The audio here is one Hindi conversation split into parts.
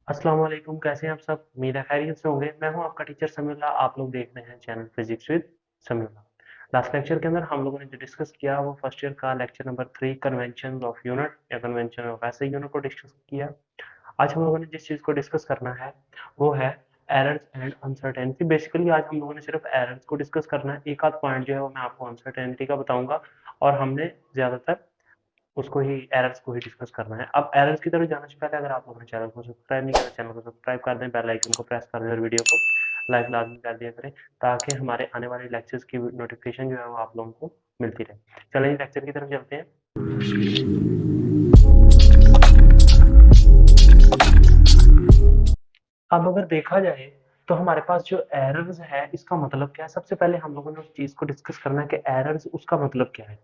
अस्सलाम वालेकुम, कैसे हैं आप सब? उम्मीद है खैरियत से होंगे। मैं हूं आपका टीचर समीउल्लाह। आप लोग देख रहे हैं channel physics with Samiullah. Last lecture के अंदर हम लोगों ने जो डिस्कस किया वो फर्स्ट ईयर का lecture number 3 convention of unit या कन्वेंशन ऑफ ऐसे यूनिट को डिस्कस किया। आज हम लोगों ने जिस चीज़ को डिस्कस करना है वो है एरर्स एंड अनसर्टेनिटी। बेसिकली आज हम लोगों ने सिर्फ एरर्स को डिस्कस करना है। एक आध पॉइंट जो है वो मैं आपको अनसर्टेनिटी का बताऊंगा और हमने ज़्यादातर उसको ही एरर्स को ही डिस्कस करना है। अब एरर्स की तरफ जाने से पहले अगर आप लोगों ने चैनल को सब्सक्राइब नहीं किया, चैनल को सब्सक्राइब कर दें, बेल आइकन को प्रेस कर दें और वीडियो को लाइक लाजमी कर दिया करें ताकि हमारे आने वाले लेक्चर्स की नोटिफिकेशन जो है वो आप लोगों को मिलती रहे। चलिए लेक्चर की तरफ चलते हैं। अब अगर देखा जाए तो हमारे पास जो एरर्स है इसका मतलब क्या है। सबसे पहले हम लोगों ने उस चीज को डिस्कस करना है कि एरर्स उसका मतलब क्या है।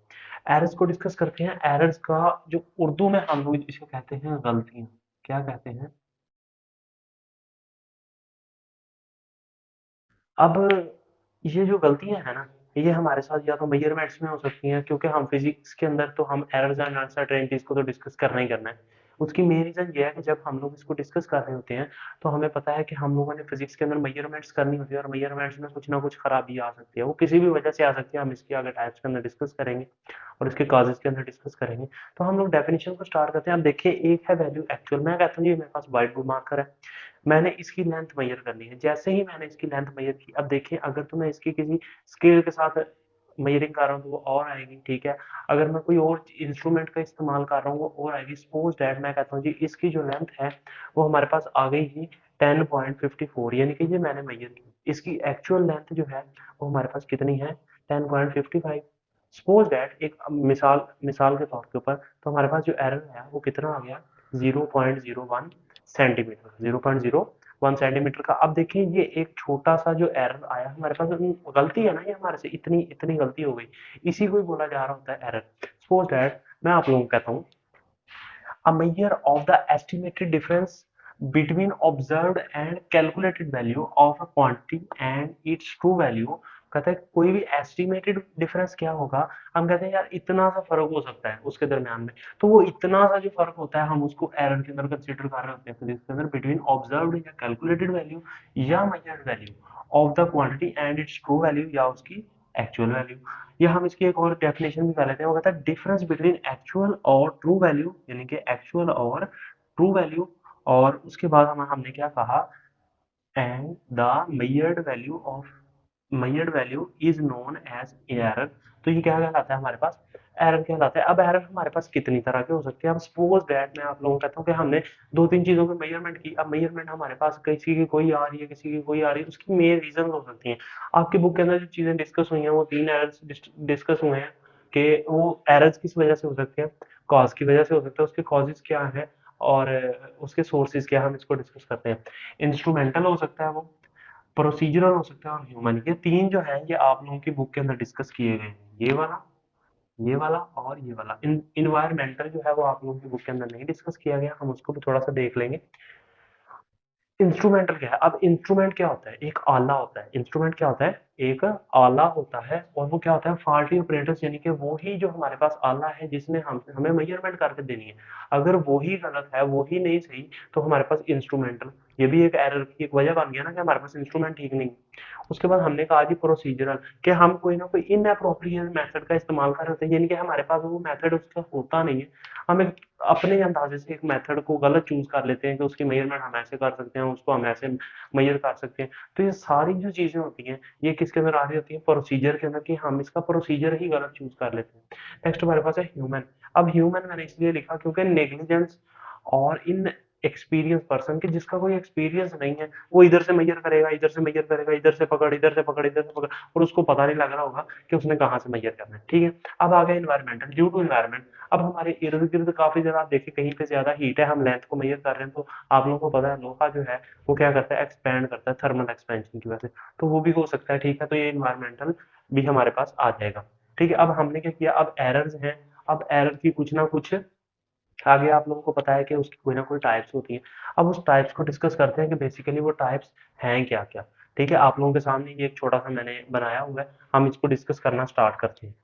एरर्स को डिस्कस करते हैं। एरर्स का जो उर्दू में हम लोग इसको कहते हैं गलतियां। क्या कहते हैं? अब ये जो गलतियां हैं ना, ये हमारे साथ या तो मेजरमेंट्स में हो सकती हैं, क्योंकि हम फिजिक्स के अंदर तो हम एरर्स एंड अनसर्टेनिटीज को तो डिस्कस करना ही करना है। उसकी मेन रीजन ये है कि जब हम लोग इसको डिस्कस कर रहे होते हैं तो हमें पता है कि हम लोगों ने फिजिक्स के अंदर मेजरमेंट्स करनी होती है और मेजरमेंट्स में कुछ ना कुछ खराबी आ सकती है। वो किसी भी वजह से आ सकती है। हम इसके आगे टाइप्स के अंदर डिस्कस करेंगे और इसके काजेस के अंदर डिस्कस करेंगे। तो हम लोग डेफिनेशन को स्टार्ट करते हैं। अब देखिए, एक है वैल्यू एक्चुअल। मैं कहता हूँ जी मेरे पास व्हाइट बोर्ड मार्कर है, मैंने इसकी लेंथ मेजर करनी है। जैसे ही मैंने इसकी लेंथ मेजर की, अब देखिए अगर तो मैं इसकी किसी स्केल के साथ मेजरिंग कर रहा हूँ तो वो और आएगी, ठीक है। अगर मैं कोई और इंस्ट्रूमेंट का इस्तेमाल कर रहा हूँ वो और आएगी। सपोज दैट मैं कहता हूँ जी इसकी जो लेंथ है वो हमारे पास आ गई ही 10.54, यानी कि ये मैंने मेजर की। इसकी एक्चुअल लेंथ जो है वो हमारे पास कितनी है? 10.55। सपोज दैट एक मिसाल मिसाल के तौर के ऊपर तो हमारे पास जो एरर है वो कितना आ गया? 0.01 सेंटीमीटर। 0.01 सेंटीमीटर का। अब देखिए ये एक छोटा सा जो एरर आया हमारे पास, गलती है ना, ये हमारे से इतनी इतनी गलती हो गई। इसी को ही बोला जा रहा होता है एरर। सपोज दैट मैं आप लोगों को कहता हूँ a measure of the estimated difference between observed and calculated value of a quantity and its true value। कहता है कोई भी एस्टिमेटेड डिफरेंस क्या होगा। हम कहते हैं यार इतना सा फर्क हो सकता है उसके दरमियान में। तो वो इतना सा जो फर्क होता है हम उसको एरर के अंदर कंसीडर कर रहे होते हैं फिजिक्स के अंदर, बिटवीन ऑब्जर्व्ड या कैलकुलेटेड वैल्यू या measured value of the quantity and it's true value या उसकी एक्चुअल वैल्यू। या हम इसकी एक और डेफिनेशन भी कर लेते हैं। वो कहता है डिफरेंस बिटवीन एक्चुअल और ट्रू वैल्यू, यानी कि एक्चुअल और ट्रू वैल्यू। और उसके बाद हमने क्या कहा? And the measured value of measured value is known as error. तो ये क्या कहलाता है हमारे पास? एरर कहलाता है। अब एरर हमारे पास कितनी तरह के हो सकते हैं। अब सपोज दैट मैं आप लोगों को कहता हूँ कि हमने दो तीन चीजों की मेजरमेंट की। अब मेजरमेंट हमारे पास किसी की कोई आ रही है, किसी की कोई आ रही है। उसकी मेन रीजन हो सकती है। आपकी बुक के अंदर जो चीजें डिस्कस हुई हैं वो तीन एरर्स डिस्कस हुए हैं कि वो एरर्स किस वजह से हो सकते हैं। कॉज की वजह से हो सकता है। उसके कॉजेज क्या है और उसके सोर्सेज क्या है, हम इसको डिस्कस करते हैं। इंस्ट्रूमेंटल हो सकता है वो, प्रोसीजरल हो सकता है और ह्यूमन। ये तीन जो है ये आप लोगों की बुक के अंदर डिस्कस किए गए हैं। ये वाला और ये वाला। इन्वायरमेंटल जो है वो आप लोगों की बुक के अंदर नहीं डिस्कस किया गया, हम उसको भी थोड़ा सा देख लेंगे। इंस्ट्रूमेंटल क्या है? अब इंस्ट्रूमेंट क्या होता है? एक आला होता है। इंस्ट्रूमेंट क्या होता है? एक आला होता है। और वो क्या होता है? फाल्टी ऑपरेटर्स, यानी कि वो ही जो हमारे पास आला है जिसने हम हमें मेजरमेंट करके देनी है। अगर वो ही गलत है, वो ही नहीं सही, तो हमारे पास इंस्ट्रूमेंटल। ये भी एक एरर की एक वजह बन गया ना कि हमारे पास इंस्ट्रूमेंट ठीक नहीं। उसके बाद हमने कहा जी प्रोसीजरल, कि हम कोई ना कोई इनअप्रोप्रिएट मेथड का इस्तेमाल कर रहे होते हैं, यानी कि हमारे पास वो मेथड उसका होता नहीं है। हम एक अपने अंदाजे से एक मेथड को गलत चूज कर लेते हैं कि उसकी मेजरमेंट हम ऐसे कर सकते हैं, उसको हम ऐसे मेजर कर सकते हैं। तो ये सारी जो चीजें होती हैं ये किसके अंदर आ रही होती है? प्रोसीजर के अंदर, कि हम इसका प्रोसीजर ही गलत चूज कर लेते हैं। नेक्स्ट हमारे पास है ह्यूमन। अब ह्यूमन मैंने इसलिए लिखा क्योंकि नेग्लिजेंस और इन एक्सपीरियंस पर्सन, के जिसका कोई एक्सपीरियंस नहीं है, वो इधर से मेजर करेगा, इधर से मेजर करेगा, इधर से पकड़, इधर से पकड़, इधर से पकड़, और उसको पता नहीं लग रहा होगा कि उसने कहाँ से मेजर करना है। ठीक है। अब आ गया इन्वायरमेंटल। ड्यू टू इन्वायरमेंट, अब हमारे इर्द गिर्द काफी जगह आप देखिए कहीं पे ज्यादा हीट है, हम लेंथ को मेजर कर रहे हैं, तो आप लोगों को पता है लोहा जो है वो क्या करता है? एक्सपैंड करता है थर्मल एक्सपेंशन की वजह से। तो वो भी हो सकता है। ठीक है। तो ये इन्वायरमेंटल भी हमारे पास आ जाएगा। ठीक है। अब हमने क्या किया? अब एरर्स हैं। अब एरर की कुछ ना कुछ आगे आप लोगों को पता है कि उसकी कोई ना कोई टाइप्स होती है। अब उस टाइप्स को डिस्कस करते हैं कि बेसिकली वो टाइप्स हैं क्या क्या। ठीक है। आप लोगों के सामने ये एक छोटा सा मैंने बनाया हुआ है, हम इसको डिस्कस करना स्टार्ट करते हैं।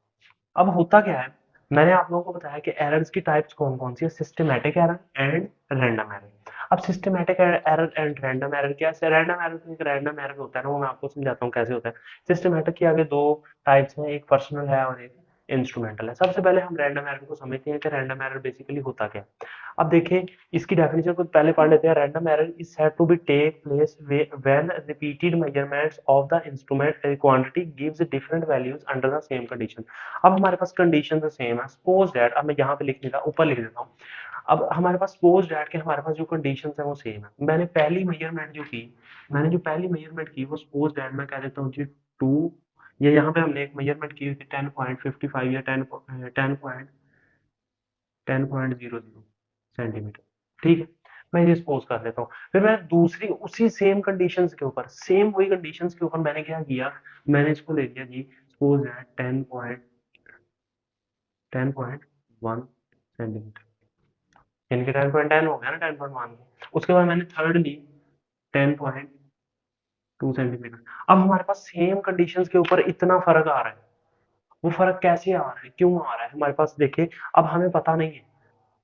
अब होता क्या है, मैंने आप लोगों को बताया कि एरर्स की टाइप्स कौन कौन सी है? Systematic error and random error. अब systematic error and random error क्या है? रैंडम एरर तो एक रैंडम एरर होता है ना, वो मैं आपको समझाता हूँ कैसे होता है। सिस्टमैटिक के आगे दो टाइप्स हैं, एक पर्सनल है और एक इंस्ट्रूमेंटल है। सबसे पहले हम रैंडम एरर को समझते हैं कि रैंडम एरर बेसिकली होता क्या है। अब देखिए इसकी डेफिनेशन को पहले पढ़ लेते हैं। Random error is said to be take place when repeated measurements of the instrument quantity gives different values under the same condition. अब हमारे पास कंडीशन तो सेम है। सपोज दैट, अब मैं यहाँ पे लिख देता, ऊपर लिख देता हूँ। अब हमारे पास सपोज दैट के हमारे पास जो कंडीशंस है वो सेम है। मैंने जो पहली मेजरमेंट की वो सपोज दैट मैं कह देता हूँ जी 2, या यहाँ पे हमने एक मेजरमेंट की थी 10.55 या 10.00 सेंटीमीटर, ठीक है। मैं ये सपोज कर लेता हूँ। फिर मैं दूसरी उसी सेम कंडीशंस के ऊपर, सेम वही कंडीशंस के ऊपर मैंने क्या किया, मैंने इसको ले लिया जी सपोज दैट 10.1 सेंटीमीटर, यानी कि 10.10 हो गया ना 10.1। उसके बाद मैंने थर्ड ली 10.2 सेंटीमीटर। अब हमारे पास सेम कंडीशंस के ऊपर इतना फर्क आ रहा है। वो फर्क कैसे आ रहा है, क्यों आ रहा है? हमारे पास देखिए, अब हमें पता नहीं है,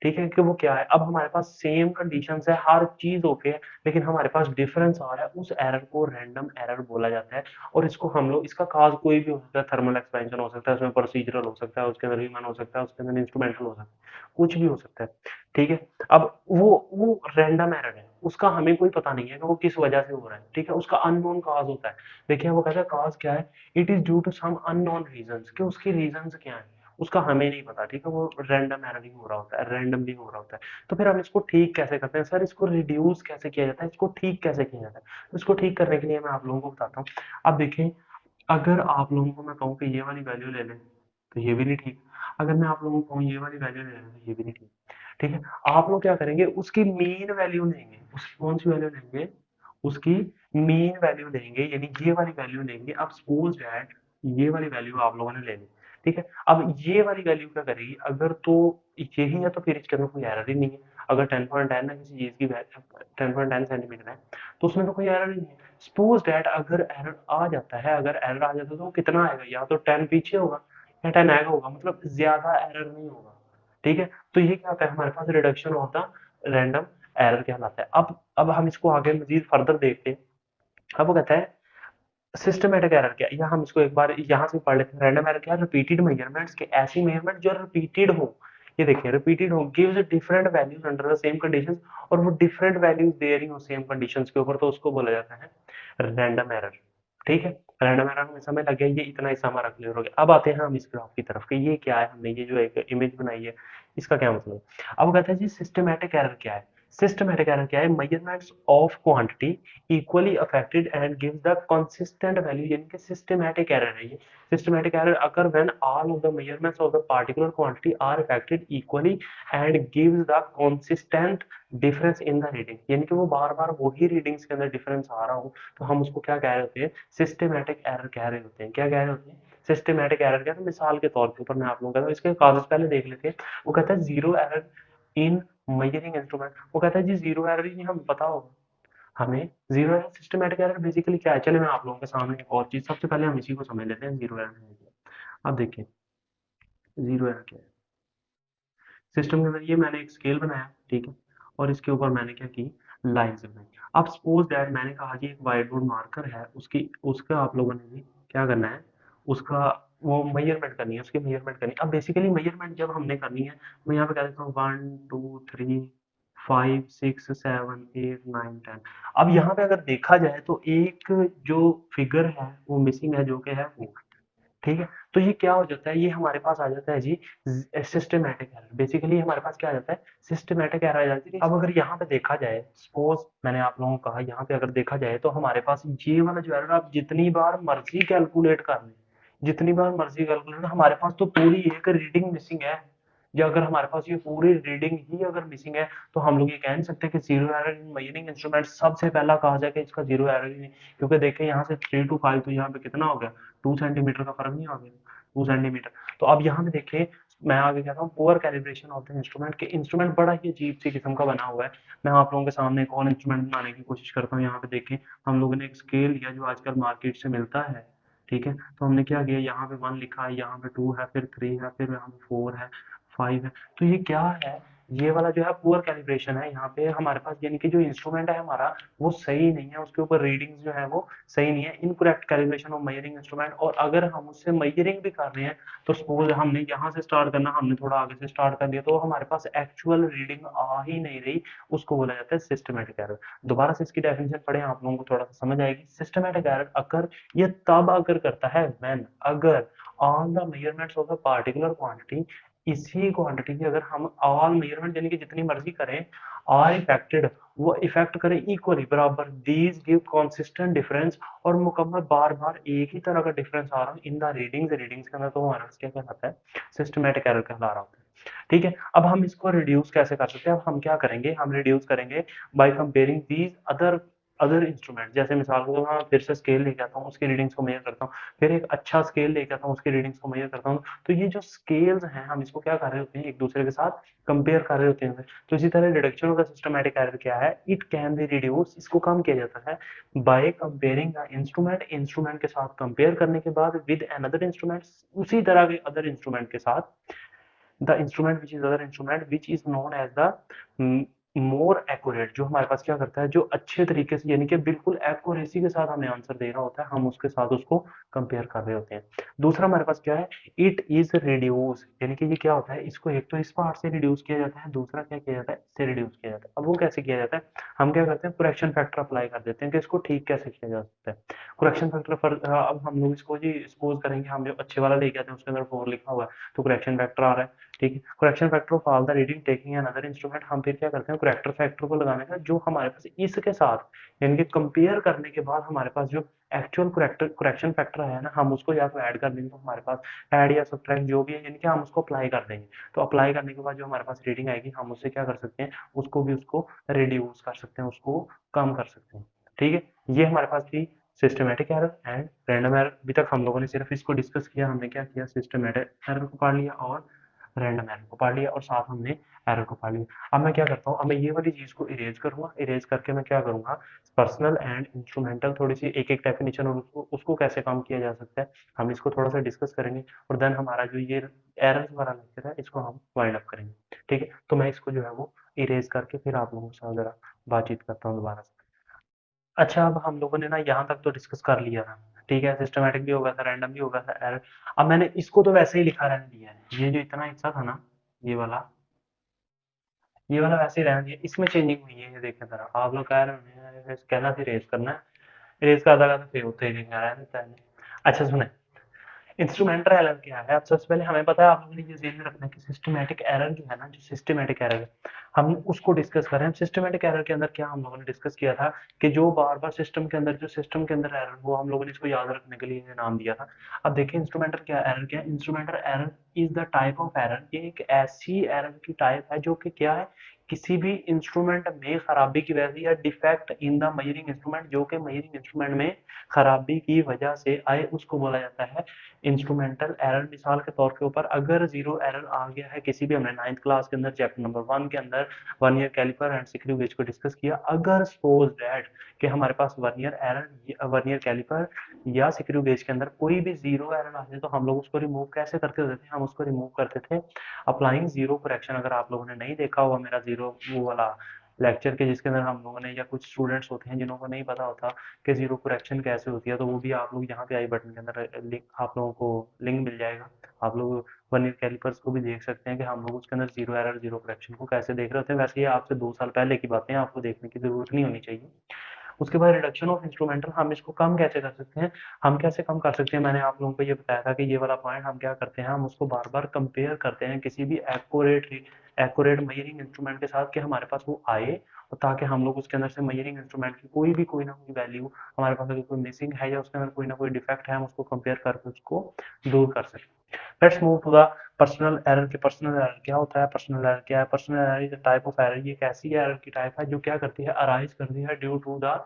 ठीक है, कि वो क्या है। अब हमारे पास सेम कंडीशंस है, हर चीज ओके है, लेकिन हमारे पास डिफरेंस आ रहा है। उस एरर को रैंडम एरर बोला जाता है। और इसको हम लोग, इसका काज कोई भी हो सकता है। थर्मल एक्सपेंशन हो सकता है, उसमें प्रोसीजरल हो सकता है, उसके अंदर ह्यूमन हो सकता है, उसके अंदर इंस्ट्रूमेंटल हो सकता है, कुछ भी हो सकता है, ठीक है। अब वो रैंडम एरर है, उसका हमें कोई पता नहीं है कि वो किस वजह से हो रहा है, ठीक है। उसका अननोन काज होता है। देखिए वो कहता है काज क्या है, it is due to some unknown reasons, कि उसके रीजंस क्या है उसका हमें नहीं पता, ठीक है। वो रैंडम एररिंग हो रहा होता है, रैंडमली हो रहा होता है। तो फिर हम इसको ठीक कैसे करते हैं सर, इसको रिड्यूस कैसे किया जाता है, इसको ठीक कैसे किया जाता है? तो इसको ठीक करने के लिए मैं आप लोगों को बताता हूँ। अब देखिए, अगर आप लोगों को मैं कहूँ कि ये वाली वैल्यू ले लें तो ये भी नहीं ठीक। अगर मैं आप लोगों को कहूँ ये वाली वैल्यू ले लें तो ये भी नहीं ठीक, ठीक है। आप लोग क्या करेंगे, उसकी मीन वैल्यू लेंगे। उसकी कौन सी वैल्यू लेंगे? उसकी मीन वैल्यू लेंगे, यानी ये वाली वैल्यू लेंगे। अब सपोज दैट ये वाली वैल्यू आप लोगों ने ले ली, ठीक है। अब ये वाली वैल्यू क्या करेगी, अगर तो यही है तो फिर इसके अंदर कोई एरर ही नहीं है। अगर 10.10 है किसी चीज की, 10.10 सेंटीमीटर है, तो उसमें तो कोई एरर ही नहीं है। सपोज दैट अगर एरर आ जाता है, अगर एरर आ जाता है तो वो कितना आएगा, या तो 10 पीछे होगा या 10 आएगा होगा, मतलब ज्यादा एरर नहीं होगा, ठीक है। तो ये क्या होता है, हमारे पास reduction of the random error कहलाता है। अब हम इसको आगे मजीद फर्दर देखते हैं। अब वो कहता है सिस्टमेटिक एरर क्या है, या हम इसको एक बार यहाँ से पढ़ लेते हैं। रैंडम एरर क्या है, रिपीटेड मेजरमेंट्स के ऐसी मेजरमेंट जो रिपीटेड हो, ये देखिए रिपीटेड हो, gives different values under the same conditions, और वो डिफरेंट वैल्यूज दे रही हो सेम कंडीशंस के ऊपर, तो उसको बोला जाता है रैंडम एरर, ठीक है। रैंडम एरर में समय लग गया, ये इतना ही समय रख ले रहोगे। अब आते हैं हम इस ग्राफ की तरफ कि ये क्या है, हमने ये जो एक इमेज बनाई है इसका क्या मतलब है। अब कहता है जी सिस्टमेटिक एरर क्या है। सिस्टमेटिक एरर क्या है, measurements of quantity equally affected and gives the consistent value, यानी कि सिस्टमैटिक एरर है ये। Systematic error occur when all of the measurements of the particular quantity are affected equally and gives the consistent difference in the reading, यानी कि वो बार बार वही रीडिंग्स के अंदर डिफरेंस आ रहा हो, तो हम उसको क्या कह रहे होते हैं, सिस्टमैटिक एरर कह रहे होते हैं। क्या कह रहे होते हैं, सिस्टमैटिक एरर। क्या, तो मिसाल के तौर के ऊपर मैं आप लोगों को इसके कागज पहले देख लेते हैं। वो कहता है zero error in measuring instrument. वो कहता है जी जीरो एरर ही हमें पता होगा, हमें zero error systematic error basically क्या है। चलिए मैं आप लोगों के सामने एक और चीज, सबसे पहले हम इसी को समझ लेते हैं, जीरो एरर। अब देखिए जीरो एरर क्या है। सिस्टम के अंदर ये मैंने एक स्केल बनाया, ठीक है, और इसके ऊपर मैंने क्या की, लाइंस बनाई। अब सपोज दैट मैंने कहा कि एक व्हाइट बोर्ड मार्कर है, उसकी उसका आप लोगों ने भी क्या करना है, उसका वो मेजरमेंट करनी है, उसकी मेजरमेंट करनी है। अब बेसिकली मेजरमेंट जब हमने करनी है, मैं यहाँ पे कह देता हूँ 1 2 3 5 6 7 8 9 10। अब यहाँ पे अगर देखा जाए तो एक जो फिगर है वो मिसिंग है, जो कि है वो, ठीक है। तो ये क्या हो जाता है, ये हमारे पास आ जाता है जी सिस्टमैटिक एरर। बेसिकली हमारे पास क्या आ जाता है, सिस्टमैटिक एरर आ जाती है। अब अगर यहाँ पे देखा जाए, सपोज मैंने आप लोगों को कहा यहाँ पे अगर देखा जाए तो हमारे पास ये वाला जो एरर, आप जितनी बार मर्जी कैलकुलेट कर लें, जितनी बार मर्जी कैलकुलेट, हमारे पास तो पूरी एक रीडिंग मिसिंग है। या अगर हमारे पास ये पूरी रीडिंग ही अगर मिसिंग है, तो हम लोग ये कह नहीं सकते कि zero error in measuring instrument. सबसे पहला कहा जाए कि इसका जीरो एरर ही नहीं, क्योंकि देखें यहाँ से 3 to 5 तो यहाँ पे कितना हो गया, 2 सेंटीमीटर का फर्क नहीं आ गया, 2 सेंटीमीटर। तो अब यहाँ पे देखें, मैं आगे कहता हूँ poor calibration of the instrument, के इंस्ट्रूमेंट बड़ा ही अजीब सी किस्म का बना हुआ है। मैं आप लोगों के सामने एक और इंस्ट्रूमेंट बनाने की कोशिश करता हूँ। यहाँ पे देखें, हम लोगों ने एक स्केल लिया जो आजकल मार्केट से मिलता है, ठीक है। तो हमने क्या किया, यहाँ पे 1 लिखा है, यहाँ पे 2 है, फिर 3 है, फिर यहाँ पे 4 है, 5 है। तो ये क्या है, ये वाला जो है पुअर कैलिब्रेशन है यहाँ पे हमारे पास, यानी कि जो इंस्ट्रूमेंट है हमारा वो सही नहीं है, उसके ऊपर रीडिंग्स जो है वो सही नहीं है, incorrect calibration of measuring instrument. और अगर हम उससे मेजरिंग भी कर रहे हैं तो सपोज हमने यहाँ से स्टार्ट करना, हमने थोड़ा आगे से स्टार्ट कर दिया तो हमारे पास एक्चुअल रीडिंग आ ही नहीं रही, उसको बोला जाता है सिस्टमेटिक एरर। दोबारा से इसकी डेफिनेशन पढ़े, आप लोगों को थोड़ा सा समझ आएगी। सिस्टमेटिक एरर अगर, ये तब अगर करता है व्हेन, अगर on the measurements of the particular quantity, इसी क्वांटिटी की अगर हम ऑल मेजरमेंट यानी कि जितनी मर्जी करें, आर इफेक्टेड, वो इफेक्ट करें इक्वली बराबर, दीज गिव कंसिस्टेंट डिफरेंस, और मुकम्मल बार बार एक ही तरह का डिफरेंस आ रहा है इन द रीडिंग्स, रीडिंग्स के अंदर, तो हमारा क्या कहलाता है, सिस्टमेटिक एरर कहला रहा होता है। ठीक है, अब हम इसको रिड्यूस कैसे कर सकते हैं, अब हम क्या करेंगे, हम रिड्यूस करेंगे by comparing these other other instrument. जैसे मिसाल के तौर पर फिर से स्केल लेके आता हूँ, उसकी रीडिंग्स को मेजर करता हूँ, फिर एक अच्छा स्केल लेके आता हूँ, उसकी रीडिंग्स को मेजर करता हूँ। तो ये जो स्केल्स हैं हम इसको क्या कर रहे होते हैं, एक दूसरे के साथ कंपेयर कर रहे होते हैं। तो इसी तरह reduction of the systematic error क्या है, इट कैन बी रिड्यूस, इसको कम किया जाता है by comparing the instrument, instrument के साथ कंपेयर करने के बाद विद अनदर इंस्ट्रूमेंट, उसी तरह के अदर इंस्ट्रूमेंट के साथ, the instrument which is other instrument which is known as the more accurate, जो हमारे पास क्या करता है, जो अच्छे तरीके से यानी कि बिल्कुल एक्यूरेसी के साथ हमें आंसर दे रहा होता है, हम उसके साथ उसको कंपेयर कर रहे होते हैं। दूसरा हमारे पास क्या है, इट इज रिड्यूस, यानी कि ये क्या होता है, इसको एक तो इस पार्ट से रिड्यूस किया जाता है, दूसरा क्या किया जाता है, इससे रिड्यूस किया जाता है। अब वो कैसे किया जाता है, हम क्या करते हैं, करेक्शन फैक्टर अप्लाई कर देते हैं कि इसको ठीक कैसे किया जा सकता है। करेक्शन फैक्टर पर अब हम लोग इसको जी सपोज करेंगे, हम जो अच्छे वाला लेके आते हैं उसके अंदर 4 लिखा हुआ है, तो करेक्शन फैक्टर आ रहा है, ठीक है। Correction factor of all the reading taking another instrument, हम फिर क्या करते हैं, करेक्टर फैक्टर को लगाने का जो हमारे पास इसके साथ, यानी कि कंपेयर करने के बाद हमारे पास जो एक्चुअल करेक्शन फैक्टर है ना, हम उसको या तो ऐड कर देंगे, तो हमारे पास ऐड या सब्ट्रैक्ट जो भी है, यानी कि हम उसको अप्लाई कर देंगे। तो अप्लाई करने के बाद जो हमारे पास रीडिंग आएगी, हम उससे क्या कर सकते हैं, उसको भी उसको रिड्यूस कर सकते हैं, उसको कम कर सकते हैं। ठीक है, ये हमारे पास थी systematic error and random error. अभी तक हम लोगों ने सिर्फ इसको डिस्कस किया, हमने क्या किया, सिस्टमैटिक एरर को पढ़ लिया और रैंडम एरर को पढ़ लिया, और साथ हमने एरर को पढ़ लिया। अब मैं क्या करता हूँ, अब मैं ये वाली चीज को इरेज करूंगा, इरेज करके मैं क्या करूंगा, पर्सनल एंड इंस्ट्रूमेंटल थोड़ी सी एक एक डेफिनेशन और उसको कैसे काम किया जा सकता है, हम इसको थोड़ा सा डिस्कस करेंगे, और देन हमारा जो ये एरर वाला लेक्चर है इसको हम वाइंड अप करेंगे। ठीक है, तो मैं इसको जो है वो इरेज करके फिर आप लोगों के साथ जरा बातचीत करता हूँ दोबारा से। अच्छा, अब हम लोगों ने ना यहाँ तक तो डिस्कस कर लिया था, ठीक है, सिस्टमैटिक भी हो गया था, रैंडम भी हो गया था, एरर। अब मैंने इसको तो वैसे ही लिखा रहने दिया है, ये जो इतना हिस्सा था ना, ये वाला, ये वाला वैसे ही रहने दिया, इसमें चेंजिंग हुई है, ये देखें जरा, आप लोग कह रहे हैं कहना फिर रेज करना है, रेज करता करता फिर होते ही लिखा रहता है। अच्छा सुने, इंस्ट्रूमेंटल एरर क्या है, अब सबसे पहले हमें पता है, आप लोगों ने ये ध्यान में रखना है कि सिस्टमैटिक एरर जो है ना, जो सिस्टमैटिक एरर है, हम उसको डिस्कस कर रहे हैं। सिस्टमैटिक एरर के अंदर क्या हम लोगों ने डिस्कस किया था कि जो बार बार सिस्टम के अंदर, जो सिस्टम के अंदर एरर, वो हम लोगों ने इसको याद रखने के लिए नाम दिया था। अब देखिए इंस्ट्रूमेंटल क्या एरर, क्या instrumental error is the type of error, ये एक ऐसी एरर की टाइप है जो कि क्या है, किसी भी इंस्ट्रूमेंट में खराबी की वजह से, या defect in the measuring instrument, जो कि मेजरिंग इंस्ट्रूमेंट में खराबी की वजह से आए, उसको बोला जाता है इंस्ट्रूमेंटल एरर। मिसाल के तौर के ऊपर अगर जीरो एरर आ गया है किसी भी, हमने 9th क्लास के अंदर चैप्टर नंबर 1 के अंदर vernier caliper and screw gauge को डिस्कस किया, अगर सपोज दैट कि हमारे पास वर्नियर एरर, वर्नियर कैलिपर या स्क्रू गेज के अंदर कोई भी जीरो एरर आ जाए, तो हम लोग उसको रिमूव कैसे करते होते थे, हम उसको रिमूव करते थे अप्लाइंग जीरो करेक्शन। अगर आप लोगों ने नहीं देखा हुआ मेरा जीरो वो वाला लेक्चर के, जिसके अंदर हम लोगों ने, या कुछ स्टूडेंट्स होते हैं जिन्हों को नहीं पता होता कि जीरो करेक्शन कैसे होती है, तो वो भी आप लोग यहाँ पे आई बटन के अंदर लिंक, आप लोगों को लिंक मिल जाएगा, आप लोग वर्नियर कैलिपर्स को भी देख सकते हैं कि हम लोग उसके अंदर जीरो एरर जीरो करेक्शन को कैसे देख रहे होते हैं। वैसे ये आपसे 2 साल पहले की बातें हैं, आपको देखने की जरूरत नहीं होनी चाहिए। उसके बाद रिडक्शन ऑफ इंस्ट्रूमेंटल, हम इसको कम कैसे कर सकते हैं, हम कैसे कम कर सकते हैं, मैंने आप लोगों को ये बताया था कि ये वाला पॉइंट हम क्या करते हैं, हम उसको बार बार कंपेयर करते हैं किसी भी एक्यूरेट मेजरिंग इंस्ट्रूमेंट के साथ, कि हमारे पास वो आए, और ताकि हम लोग उसके अंदर से मेजरिंग इंस्ट्रूमेंट की कोई ना कोई वैल्यू हमारे पास अगर कोई मिसिंग है, या उसके अंदर कोई ना कोई डिफेक्ट है, हम उसको कंपेयर करके उसको दूर कर सकते हैं। Let's move to the personal error. के पर्सनल एरर क्या होता है, पर्सनल एरर क्या है, personal error is a type of error, ये एक ऐसी एरर की टाइप है जो क्या करती है, अराइज करती है ड्यू टू द,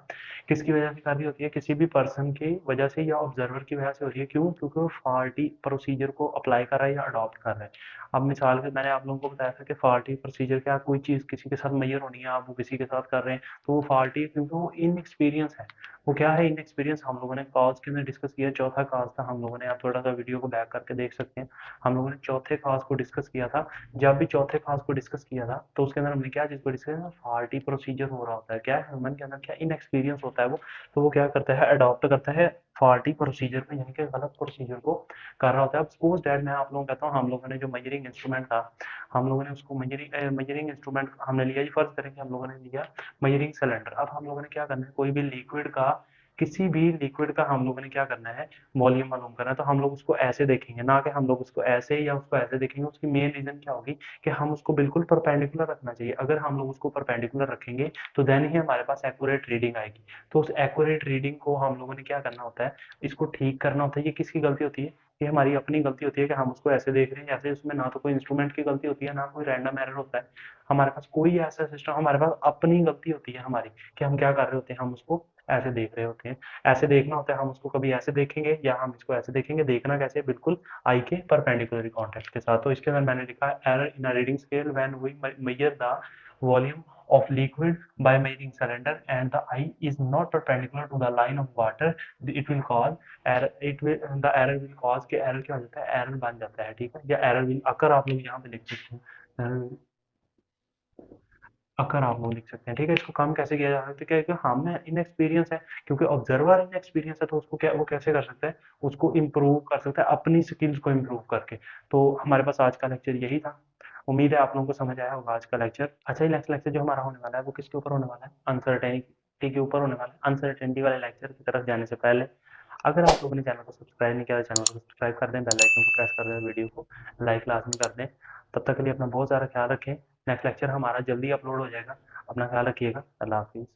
किसकी वजह से कर रही होती है, किसी भी पर्सन की वजह से या ऑब्जर्वर की वजह से हो रही है। क्यों, क्योंकि वो फॉल्टी प्रोसीजर को अप्लाई कर रहा है या अडॉप्ट कर रहा है। अब मिसाल के मैंने आप लोगों को बताया था कि फॉल्टी प्रोसीजर क्या, कोई चीज किसी के साथ मेजर होनी है, आप वो किसी के साथ कर रहे हैं, तो वो फॉल्टी है क्योंकि वो इनएक्सपीरियंस है, वो क्या है, इनएक्सपीरियंस हम लोगों ने कॉज के अंदर डिस्कस किया, चौथा कॉज था हम लोगों ने, आप थोड़ा सा वीडियो को बैक करके देख सकते हैं, हम लोगों ने चौथे कॉज को डिस्कस किया था। जब भी चौथे कॉज को डिस्कस किया था तो उसके अंदर हमने क्या चीज को डिस्कस किया, फॉल्टी प्रोसीजर हो रहा होता है, क्या है ह्यूमन के अंदर क्या इनएक्सपीरियंस होता है वो, तो वो क्या करता है, अडॉप्ट करता है फॉल्टी प्रोसीजर को, यानी कि गलत प्रोसीजर को कर रहा होता है। अब सपोज डैट मैं आप लोगों को कहता हूँ, हम लोगों ने जो मेजरिंग इंस्ट्रूमेंट था, हम लोगों ने उसको मेजरिंग इंस्ट्रूमेंट हमने लिया जी, फर्ज करें कि हम लोगों ने लिया मेजरिंग सिलेंडर। अब हम लोगों ने क्या करना है, कोई भी लिक्विड का, किसी भी लिक्विड का हम लोगों ने क्या करना है, वॉल्यूम मालूम करना है, तो हम लोग उसको ऐसे देखेंगे, ना कि हम लोग उसको ऐसे या उसको ऐसे देखेंगे। उसकी मेन रीजन क्या होगी कि हम उसको बिल्कुल परपेंडिकुलर रखना चाहिए। अगर हम लोग उसको परपेंडिकुलर रखेंगे तो देन ही हमारे पास एक्यूरेट रीडिंग आएगी। तो उस एक्यूरेट रीडिंग को हम लोगों ने क्या करना होता है, इसको ठीक करना होता है। ये किसकी गलती होती है, ये हमारी अपनी गलती होती है कि हम उसको ऐसे देख रहे हैं ऐसे, उसमें ना तो कोई इंस्ट्रूमेंट की गलती होती है, ना कोई रैंडम एरर होता है, हमारे पास कोई ऐसा सिस्टम, हमारे पास अपनी गलती होती है हमारी, कि हम क्या कर रहे होते हैं, हम उसको ऐसे देख रहे होते हैं। ऐसे देखना होता है, हम उसको कभी ऐसे देखेंगे या हम इसको ऐसे देखेंगे। देखना कैसे, बिल्कुल आई के परपेंडिकुलर कॉन्टेक्ट के साथ। तो इसके अंदर मैंने लिखा है, error in a reading scale when we measure the volume of liquid by measuring cylinder and the eye is not perpendicular to the line of water, it will cause error, it will the error will cause के error क्या हो जाता है, error बन जाता है, ठीक है, या error will occur, आप लोग यहाँ पे लिख सकते हैं, error will अकर आप लोग लिख सकते हैं, ठीक है। इसको कम कैसे किया जा सकता है, क्योंकि हम में इनएक्सपीरियंस है, क्योंकि ऑब्जर्वर इनएक्सपीरियंस है, तो उसको क्या, वो कैसे कर सकता है, उसको इम्प्रूव कर सकता है अपनी स्किल्स को इम्प्रूव करके। तो हमारे पास आज का लेक्चर यही था। उम्मीद है आप लोगों को समझ आया होगा आज का लेक्चर। अच्छा, ये नेक्स्ट लेक्चर जो हमारा होने वाला है वो किसके ऊपर होने वाला है, अनसर्टेनिटी के ऊपर होने वाला है। अनसर्टेनिटी वाले लेक्चर की तरफ जाने से पहले अगर आप लोगों ने चैनल को सब्सक्राइब नहीं किया, चैनल को सब्सक्राइब कर दें, बेल आइकन को प्रेस कर दें, वीडियो को लाइक लाजमी कर दें। तब तक के लिए अपना बहुत सारा ख्याल रखें। नेक्स्ट लेक्चर हमारा जल्दी अपलोड हो जाएगा। अपना ख्याल रखिएगा। अल्लाह हाफिज़।